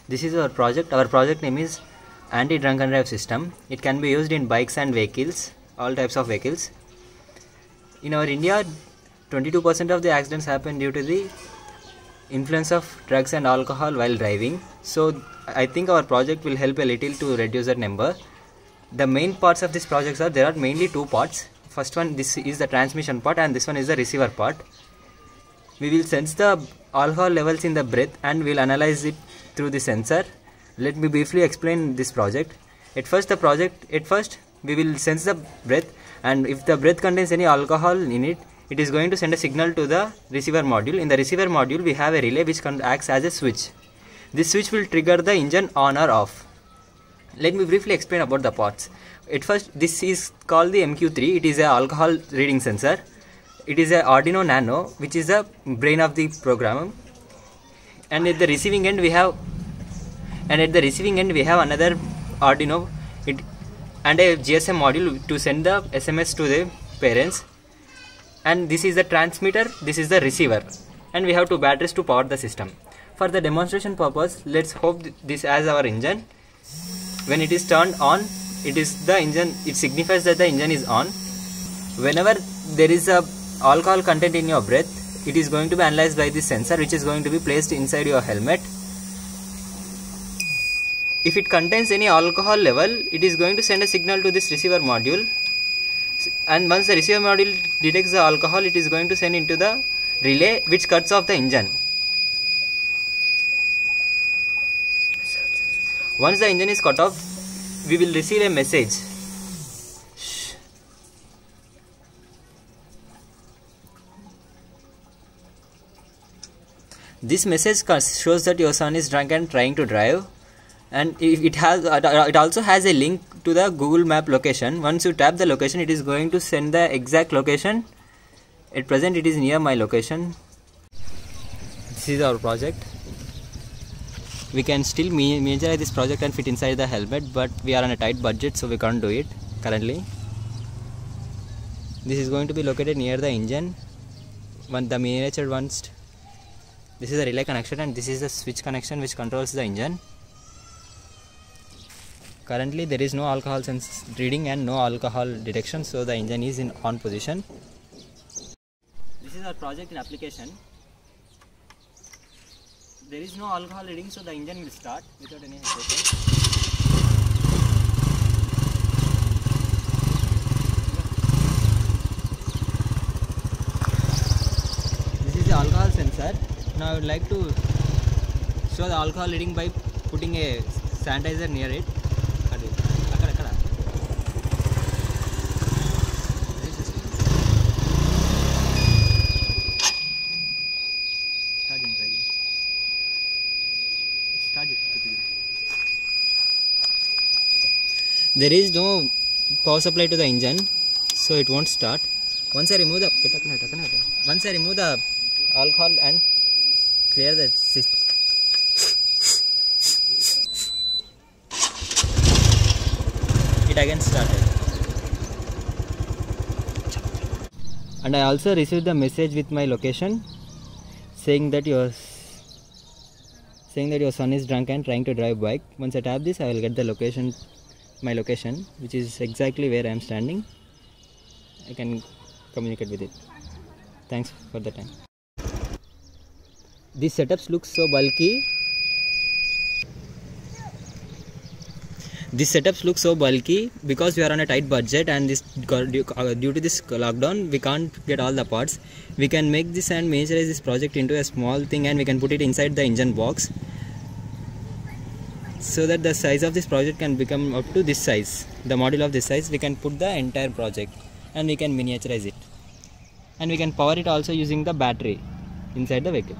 This is our project. Our project name is Anti-Drunk and Drive System. It can be used in bikes and vehicles, all types of vehicles. In our India, 22% of the accidents happen due to the influence of drugs and alcohol while driving. So I think our project will help a little to reduce that number. The main parts of this project are, there are mainly two parts. First one, this is the transmission part, and this one is the receiver part. We will sense the alcohol levels in the breath and we'll analyze it through the sensor. Let me briefly explain this project. At first we will sense the breath, and if the breath contains any alcohol in it, it is going to send a signal to the receiver module. In the receiver module we have a relay which acts as a switch. This switch will trigger the engine on or off. Let me briefly explain about the parts. At first, this is called the MQ3. It is an alcohol reading sensor. It is an Arduino Nano, which is the brain of the program. And at the receiving end we have another Arduino and a GSM module to send the SMS to the parents. And this is the transmitter, this is the receiver, and we have two batteries to power the system. For the demonstration purpose, let's hope this as our engine. When it is turned on, it signifies that the engine is on. Whenever there is a alcohol content in your breath, it is going to be analyzed by this sensor, which is going to be placed inside your helmet. If it contains any alcohol level, it is going to send a signal to this receiver module, and once the receiver module detects the alcohol, it is going to send into the relay, which cuts off the engine. Once the engine is cut off, we will receive a message. This message shows that your son is drunk and trying to drive, and it also has a link to the Google Map location. Once you tap the location, it is going to send the exact location. At present it is near my location. This is our project. We can still miniaturize this project and fit inside the helmet, but we are on a tight budget, so we can't do it currently. This is going to be located near the engine. The miniature ones. This is the relay connection, and this is the switch connection which controls the engine. Currently there is no alcohol sense reading and no alcohol detection, so the engine is in on position. This is our project in application. There is no alcohol reading, so the engine will start without any hesitation. This is the alcohol sensor. Now I would like to show the alcohol reading by putting a sanitizer near it. There is no power supply to the engine, so it won't start. Once I remove the alcohol and clear the system, it again started. And I also received the message with my location saying that your son is drunk and trying to drive bike. Once I tap this, I will get the location, my location, which is exactly where I am standing. I can communicate with it. Thanks for the time. These setups look so bulky. Because we are on a tight budget, and due to this lockdown we can't get all the parts. We can make this and miniaturize this project into a small thing, and we can put it inside the engine box, so that the size of this project can become up to this size. The module of this size, we can put the entire project and we can miniaturize it, and we can power it also using the battery inside the vehicle.